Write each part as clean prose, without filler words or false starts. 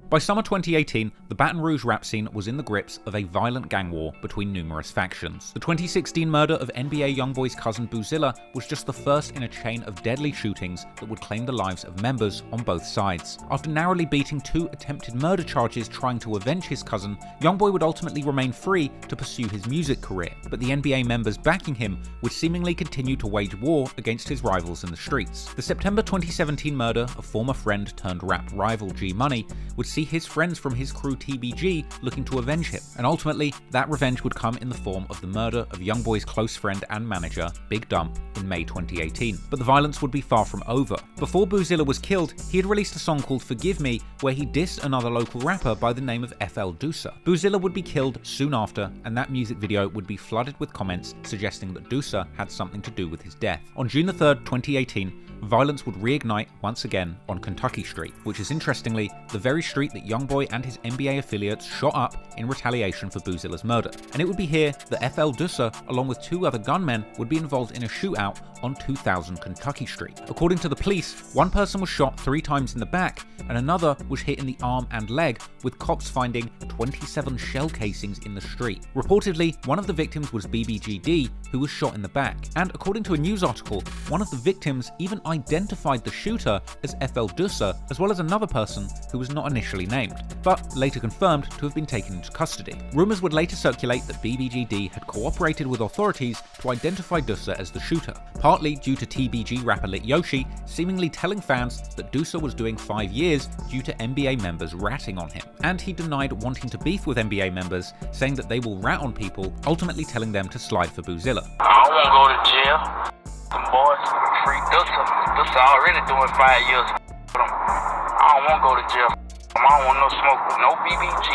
By summer 2018, the Baton Rouge rap scene was in the grips of a violent gang war between numerous factions. The 2016 murder of NBA Youngboy's cousin Boozilla was just the first in a chain of deadly shootings that would claim the lives of members on both sides. After narrowly beating 2 attempted murder charges trying to avenge his cousin, Youngboy would ultimately remain free to pursue his music career, but the NBA members backing him would seemingly continue to wage war against his rivals in the streets. The September 2017 murder of former friend turned rap rival G Money would see his friends from his crew TBG looking to avenge him, and ultimately that revenge would come in the form of the murder of Youngboy's close friend and manager Big Dump in May 2018. But the violence would be far from over. Before Boozilla was killed, he had released a song called Forgive Me where he dissed another local rapper by the name of FL Doosa. Boozilla would be killed soon after, and that music video would be flooded with comments suggesting that Doosa had something to do with his death. On June 3rd, 2018, violence would reignite once again on Kentucky Street, which is interestingly the very street that Youngboy and his NBA affiliates shot up in retaliation for Boozilla's murder. And it would be here that FL Doosa, along with 2 other gunmen, would be involved in a shootout on 2000 Kentucky Street. According to the police, one person was shot 3 times in the back, and another was hit in the arm and leg, with cops finding 27 shell casings in the street. Reportedly, one of the victims was BBGD, who was shot in the back, and according to a news article, one of the victims even identified the shooter as FL Doosa, as well as another person who was not initially named, but later confirmed to have been taken into custody. Rumours would later circulate that BBGD had cooperated with authorities to identify Doosa as the shooter, partly due to TBG rapper Lit Yoshi seemingly telling fans that Doosa was doing 5 years due to NBA members ratting on him, and he denied wanting to beef with NBA members, saying that they will rat on people, ultimately telling them to slide for Boozilla. I don't want to go to jail. Some boys free Doosa. Doosa already doing 5 years for them. I don't want to go to jail. I don't want no smoke with no BBG.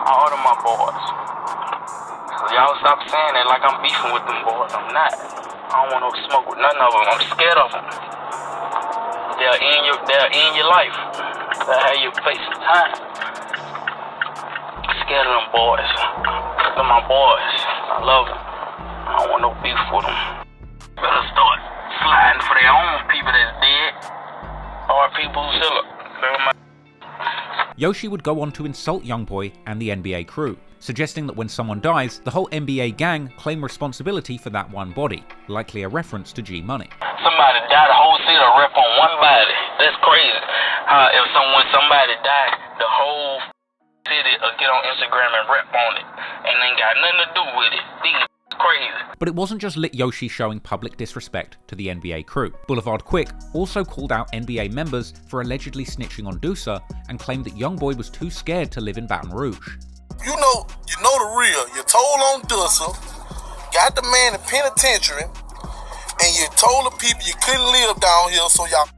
All of my boys. So y'all stop saying that like I'm beefing with them boys. I'm not. I don't want no smoke with none of them. I'm scared of them. They'll end your life. They'll have you face the time. I'm scared of them boys. They're my boys. I love them. I don't want no beef with them. Better start sliding for their own people that's dead. R.P. Boozilla. Yoshi would go on to insult Youngboy and the NBA crew, suggesting that when someone dies, the whole NBA gang claim responsibility for that one body, likely a reference to G Money. Somebody died, the whole city will rep on one body. That's crazy. How if somebody died, the whole city will get on Instagram and rep on it, and ain't got nothing to do with it. These crazy. But it wasn't just Lit Yoshi showing public disrespect to the NBA crew. Boulevard Quick also called out NBA members for allegedly snitching on Doosa and claimed that Youngboy was too scared to live in Baton Rouge. You know the real. You told on Doosa, got the man in penitentiary, and you told the people you couldn't live down here, so y'all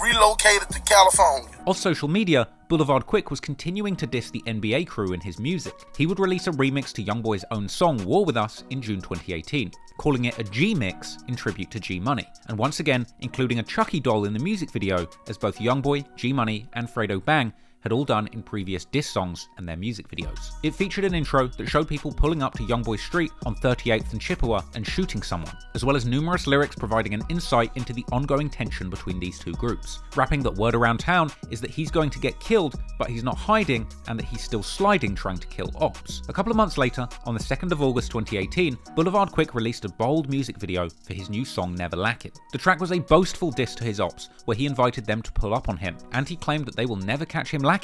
relocated to California. Off social media, Boulevard Quick was continuing to diss the NBA crew in his music. He would release a remix to Youngboy's own song War With Us in June 2018, calling it a G-mix in tribute to G Money, and once again including a Chucky doll in the music video, as both Youngboy, G Money, and Fredo Bang had all done in previous diss songs and their music videos. It featured an intro that showed people pulling up to Youngboy's street on 38th and Chippewa and shooting someone, as well as numerous lyrics providing an insight into the ongoing tension between these two groups, rapping that word around town is that he's going to get killed, but he's not hiding, and that he's still sliding trying to kill ops. A couple of months later, on the 2nd of August 2018, Boulevard Quick released a bold music video for his new song Never Lackin'. The track was a boastful diss to his ops, where he invited them to pull up on him, and he claimed that they will never catch him lacking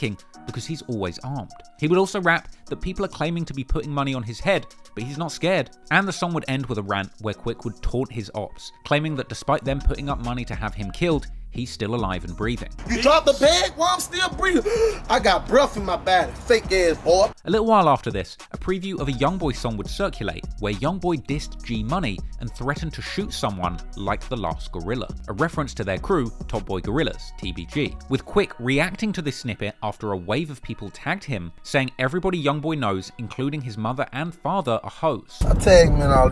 because he's always armed. He would also rap that people are claiming to be putting money on his head, but he's not scared. And the song would end with a rant where Quick would taunt his ops, claiming that despite them putting up money to have him killed, he's still alive and breathing. You dropped the bag? Well, I'm still breathing. I got breath in my body. Fake ass boy. A little while after this, a preview of a Youngboy song would circulate, where Youngboy dissed G Money and threatened to shoot someone like the last gorilla, a reference to their crew, Top Boy Gorillas, TBG, with Quick reacting to this snippet after a wave of people tagged him, saying everybody Youngboy knows, including his mother and father, are hoes. I tagged me and all.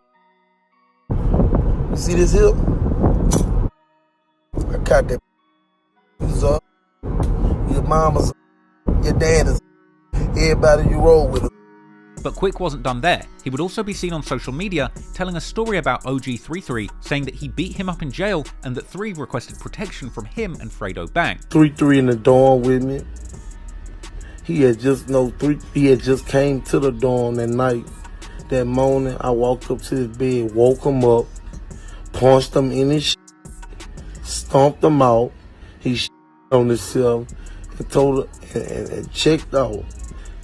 You see this here? I cut that up. Your mama's, your dad is, everybody you roll with. But Quick wasn't done there. He would also be seen on social media telling a story about OG33, saying that he beat him up in jail and that 3 requested protection from him and Fredo Bang. 3 in the dorm with me. He had just came to the dorm that night. That morning, I walked up to his bed, woke him up, punched him in his shit, stomped him out. He shit on himself and told her, and checked out.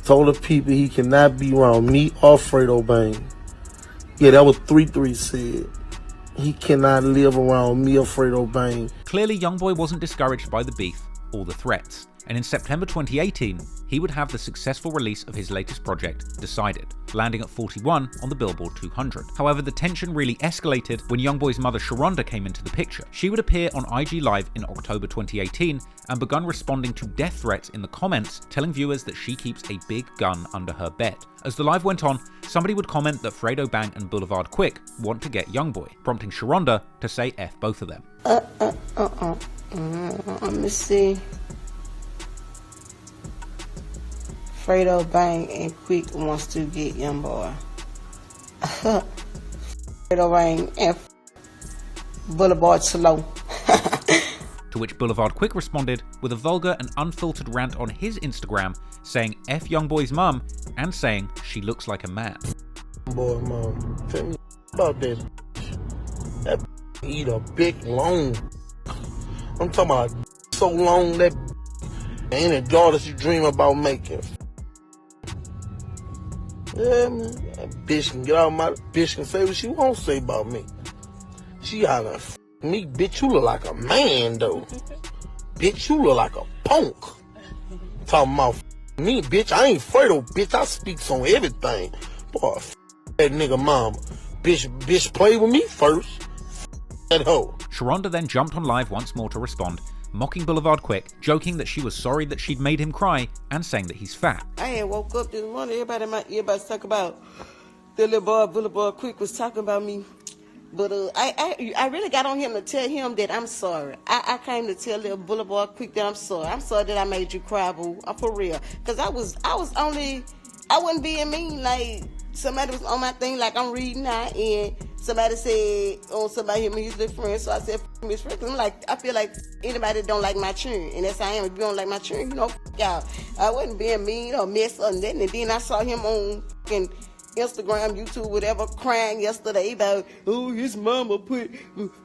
Told the people he cannot be around me or Fredo Bang. Yeah, that was 3 said. He cannot live around me or Fredo Bang. Clearly, Youngboy wasn't discouraged by the beef or the threats. And in September 2018, he would have the successful release of his latest project, Decided, landing at 41 on the Billboard 200. However, the tension really escalated when Youngboy's mother Sharonda came into the picture. She would appear on IG Live in October 2018 and begun responding to death threats in the comments, telling viewers that she keeps a big gun under her bed. As the live went on, somebody would comment that Fredo Bang and Boulevard Quick want to get Youngboy, prompting Sharonda to say F both of them. Let me see. Fredo Bang and Quick wants to get Youngboy. Fredo Bang and Boulevard slow. To which Boulevard Quick responded with a vulgar and unfiltered rant on his Instagram, saying F Youngboy's mum and saying she looks like a man. Boy, mom, tell me about that. That eat a big long. I'm talking about so long that ain't a daughter you dream about making. Yeah, man, that bitch can get out my bitch can say what she won't say about me. She out of me, bitch. You look like a man though. Bitch, you look like a punk. Talking about me, bitch. I ain't Fredo, bitch. I speaks on everything. Boy, that nigga mama. Bitch, play with me first. That hoe. Sharonda then jumped on live once more to respond, mocking Boulevard Quick, joking that she was sorry that she'd made him cry, and saying that he's fat. I had woke up this morning, everybody in my earbuds talking about the little boy Boulevard Quick was talking about me. But I really got on him to tell him that I'm sorry. I came to tell little Boulevard Quick that I'm sorry. I'm sorry that I made you cry, boo. I'm for real. Cause I wasn't being mean. Like somebody was on my thing, like I'm reading now, and somebody said, oh, somebody hit me, his little friend. So I said, his friend. Cause I'm like, I feel like anybody that don't like my children, and that's how I am. If you don't like my children, you know, y'all. I wasn't being mean or mess or nothing. And then I saw him on fucking Instagram, YouTube, whatever, crying yesterday about, oh, his mama put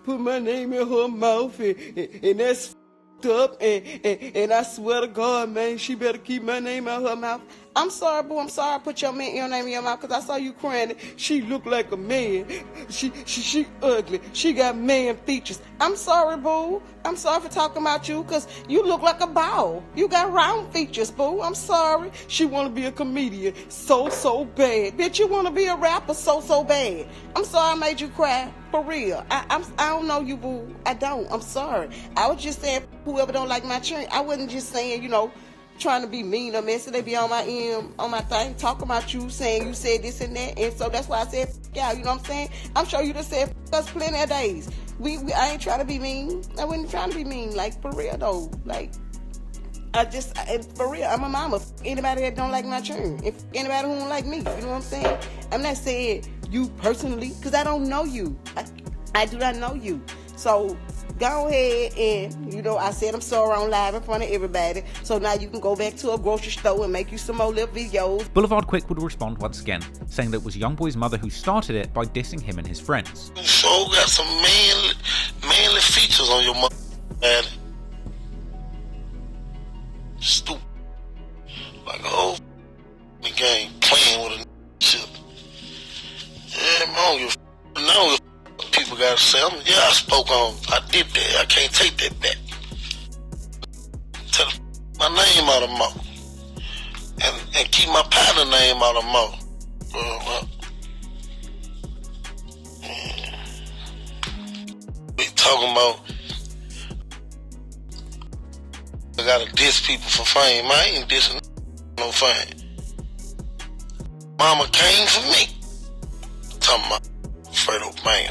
my name in her mouth, and that's up, and I swear to God, man, she better keep my name out her mouth. I'm sorry, boo. I'm sorry I put your name in your mouth, because I saw you crying. She looked like a man. She ugly. She got man features. I'm sorry, boo. I'm sorry for talking about you, because you look like a ball. You got round features, boo. I'm sorry. She want to be a comedian so bad. Bitch, you want to be a rapper so bad. I'm sorry I made you cry. For real. I don't know you, boo. I don't. I'm sorry. I was just saying, whoever don't like my children, I wasn't just saying, you know, trying to be mean or messy. They be on my thing, talking about you, saying you said this and that, and so that's why I said y'all, you know what I'm saying? I'm sure you done said us plenty of days. I ain't trying to be mean. I wasn't trying to be mean, like, for real though. Like, for real, I'm a mama. Anybody that don't like my children, if anybody who don't like me, you know what I'm saying? I'm not saying you personally, because I don't know you. I do not know you. So go ahead and, you know, I said I'm sorry on live in front of everybody. So now you can go back to a grocery store and make you some more little videos. Boulevard Quick would respond once again, saying that it was Youngboy's mother who started it by dissing him and his friends. You sure got some manly features on your mother, man. Stupid. Like a whole game playing with a shit. Yeah, man, I don't give a now people gotta say, yeah, I spoke on, I did that, I can't take that back. Tell my name out of mouth. And keep my partner name out of mouth. We talking about, I gotta diss people for fame. I ain't dissing no fame. Mama came for me. Talking about Fredo Bang,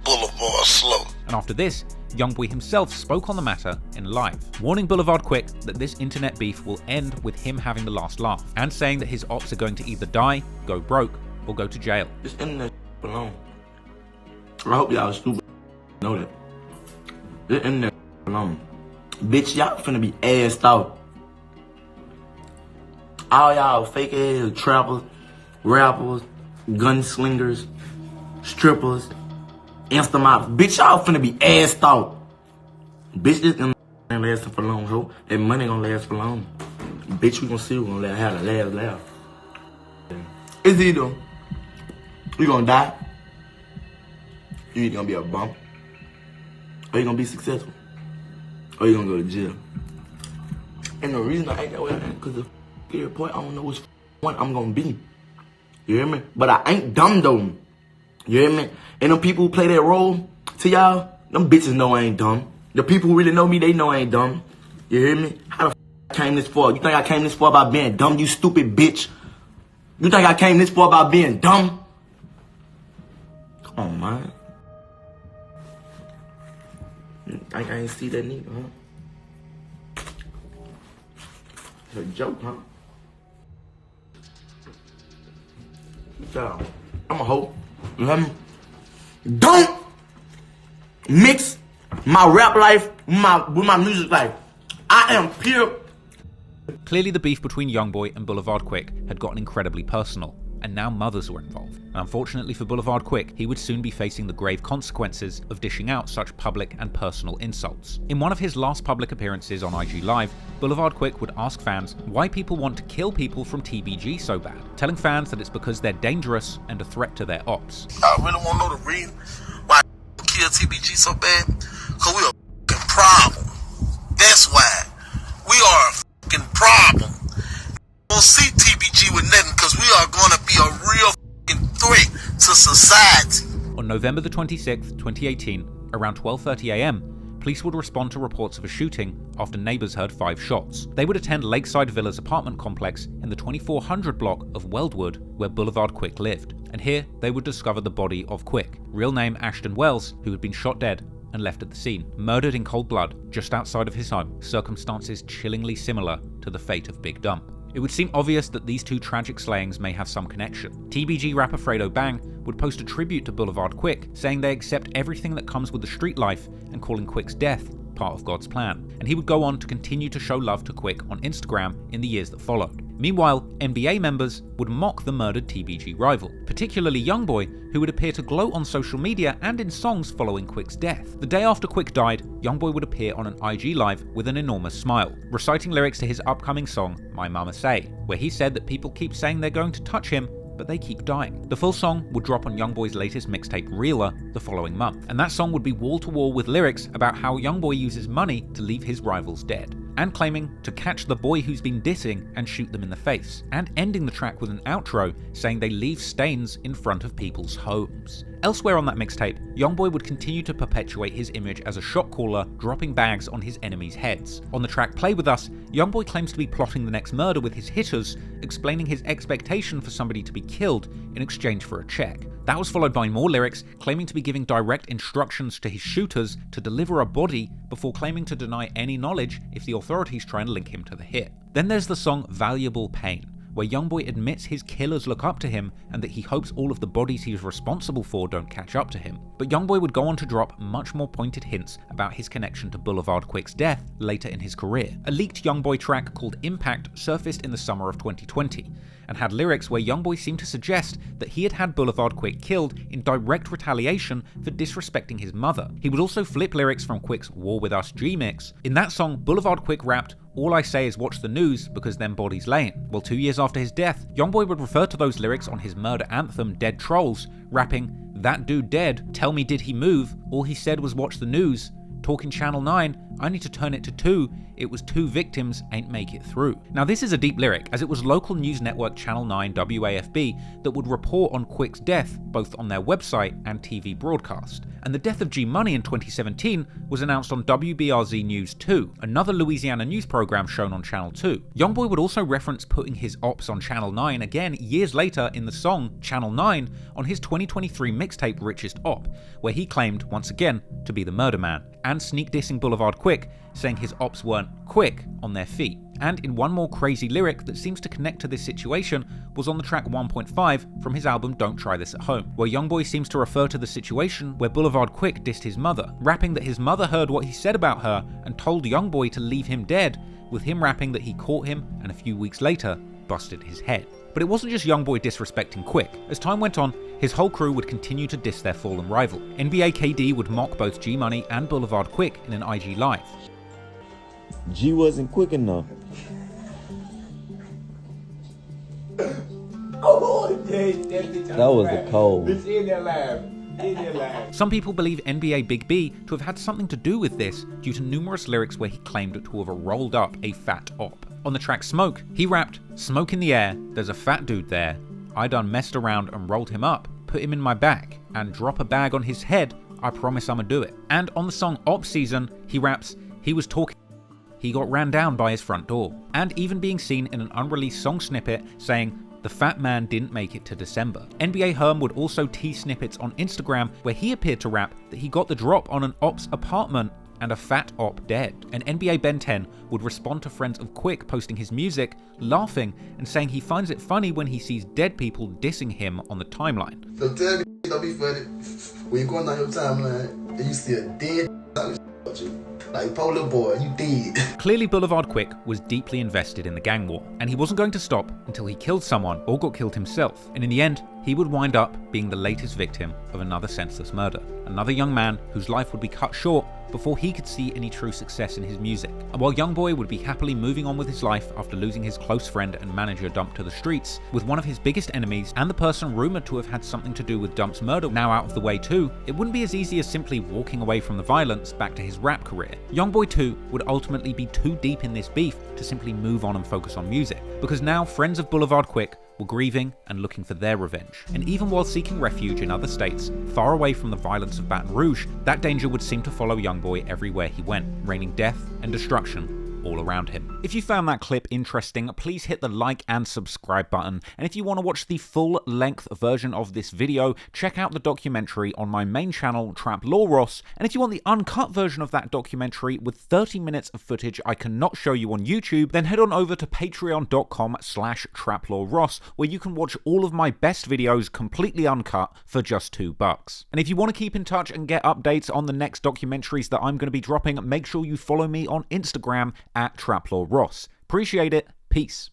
Boulevard slow. And after this, Youngboy himself spoke on the matter in Live, warning Boulevard Quick that this internet beef will end with him having the last laugh, and saying that his ops are going to either die, go broke, or go to jail. This internet alone. I hope y'all stupid know that. This internet alone. Bitch, y'all finna be assed out. All y'all fake ass trappers, rappers, gunslingers, strippers, Instamops. Bitch, y'all finna be assed out. Bitch, this ain't lasting for long, ho. That money gonna last for long. Bitch, we gonna see who gonna have the last laugh. It's either you gonna die, you either gonna be a bum, or you gonna be successful, or you gonna go to jail. And the reason I ain't that way is because the point, I don't know which one I'm gonna be. You hear me? But I ain't dumb though. You hear me? And them people who play that role to y'all, them bitches know I ain't dumb. The people who really know me, they know I ain't dumb. You hear me? How the I came this far? You think I came this far by being dumb, you stupid bitch? You think I came this far by being dumb? Come on, man. You think I ain't see that nigga, huh? It's a joke, huh? So, I'm a hoe. You hear me? Don't mix my rap life with my music life. I am pure. Clearly the beef between Youngboy and Boulevard Quick had gotten incredibly personal, and now mothers were involved. And unfortunately for Boulevard Quick, he would soon be facing the grave consequences of dishing out such public and personal insults. In one of his last public appearances on IG Live, Boulevard Quick would ask fans why people want to kill people from TBG so bad, telling fans that it's because they're dangerous and a threat to their ops. I really want to know the reason why kill TBG so bad, because we are a fucking problem. That's why. We are a fucking problem. We'll see TBG with nothing because we are going to be a real fucking threat to society. On November the 26th, 2018, around 12:30 AM, police would respond to reports of a shooting after neighbors heard 5 shots. They would attend Lakeside Villas apartment complex in the 2400 block of Weldwood, where Boulevard Quick lived. And here, they would discover the body of Quick, real name Ashton Wells, who had been shot dead and left at the scene, murdered in cold blood just outside of his home, circumstances chillingly similar to the fate of Big Dump. It would seem obvious that these two tragic slayings may have some connection. TBG rapper Fredo Bang would post a tribute to Boulevard Quick, saying they accept everything that comes with the street life and calling Quick's death part of God's plan. And he would go on to continue to show love to Quick on Instagram in the years that followed. Meanwhile, NBA members would mock the murdered TBG rival, particularly Youngboy, who would appear to gloat on social media and in songs following Quick's death. The day after Quick died, Youngboy would appear on an IG Live with an enormous smile, reciting lyrics to his upcoming song, My Mama Say, where he said that people keep saying they're going to touch him, but they keep dying. The full song would drop on Youngboy's latest mixtape, Reeler, the following month, and that song would be wall-to-wall with lyrics about how Youngboy uses money to leave his rivals dead, and claiming to catch the boy who's been dissing and shoot them in the face, and ending the track with an outro saying they leave stains in front of people's homes. Elsewhere on that mixtape, Youngboy would continue to perpetuate his image as a shot caller, dropping bags on his enemies' heads. On the track Play With Us, Youngboy claims to be plotting the next murder with his hitters, explaining his expectation for somebody to be killed in exchange for a check. That was followed by more lyrics claiming to be giving direct instructions to his shooters to deliver a body before claiming to deny any knowledge if the authorities try and link him to the hit. Then there's the song Valuable Pain, where Youngboy admits his killers look up to him and that he hopes all of the bodies he's responsible for don't catch up to him. But Youngboy would go on to drop much more pointed hints about his connection to Boulevard Quick's death later in his career. A leaked Youngboy track called Impact surfaced in the summer of 2020 and had lyrics where Youngboy seemed to suggest that he had had Boulevard Quick killed in direct retaliation for disrespecting his mother. He would also flip lyrics from Quick's War With Us G-Mix. In that song, Boulevard Quick rapped, "All I say is watch the news because them bodies layin'." Well, 2 years after his death, Youngboy would refer to those lyrics on his murder anthem Dead Trolls, rapping, "That dude dead, tell me did he move, all he said was watch the news, talking Channel 9, I need to turn it to 2, it was 2 victims ain't make it through. Now this is a deep lyric, as it was local news network Channel 9 WAFB that would report on Quick's death both on their website and TV broadcast. And the death of G Money in 2017 was announced on WBRZ News 2, another Louisiana news program shown on Channel 2. Youngboy would also reference putting his ops on Channel 9 again years later in the song Channel 9 on his 2023 mixtape Richest Op, where he claimed once again to be the murder man, and sneak dissing Boulevard Quick, saying his ops weren't quick on their feet. And in one more crazy lyric that seems to connect to this situation was on the track 1.5 from his album Don't Try This at Home, where Youngboy seems to refer to the situation where Boulevard Quick dissed his mother, rapping that his mother heard what he said about her and told Youngboy to leave him dead, with him rapping that he caught him and a few weeks later busted his head. But it wasn't just Youngboy disrespecting Quick. As time went on, his whole crew would continue to diss their fallen rival. NBA KD would mock both G Money and Boulevard Quick in an IG Live. G wasn't quick enough. That was a cold. Some people believe NBA Big B to have had something to do with this due to numerous lyrics where he claimed to have rolled up a fat op. On the track Smoke, he rapped, "Smoke in the air, there's a fat dude there. I done messed around and rolled him up, put him in my bag, and drop a bag on his head, I promise I'ma do it." And on the song Op Season, he raps, "He was talking, he got ran down by his front door." And even being seen in an unreleased song snippet saying, "The fat man didn't make it to December." NBA Herm would also tease snippets on Instagram where he appeared to rap that he got the drop on an op's apartment and a fat op dead. And NBA Ben 10 would respond to friends of Quick posting his music, laughing and saying he finds it funny when he sees dead people dissing him on the timeline. So tell me, don't be funny. When you're going down your timeline and you see a dead like Polar Boy, you dead. Clearly Boulevard Quick was deeply invested in the gang war, and he wasn't going to stop until he killed someone or got killed himself. And in the end, he would wind up being the latest victim of another senseless murder. Another young man whose life would be cut short before he could see any true success in his music. And while Youngboy would be happily moving on with his life after losing his close friend and manager dumped to the streets, with one of his biggest enemies and the person rumoured to have had something to do with Dump's murder now out of the way too, it wouldn't be as easy as simply walking away from the violence back to his rap career. Youngboy too would ultimately be too deep in this beef to simply move on and focus on music, because now friends of Boulevard Quick were grieving and looking for their revenge. And even while seeking refuge in other states, far away from the violence of Baton Rouge, that danger would seem to follow Youngboy everywhere he went, raining death and destruction all around him. If you found that clip interesting, please hit the like and subscribe button. And if you want to watch the full length version of this video, check out the documentary on my main channel, Trap Law Ross. And if you want the uncut version of that documentary with 30 minutes of footage I cannot show you on YouTube, then head on over to patreon.com/traplawross, where you can watch all of my best videos completely uncut for just $2. And if you want to keep in touch and get updates on the next documentaries that I'm going to be dropping, make sure you follow me on Instagram at TrapLawRoss. Appreciate it. Peace.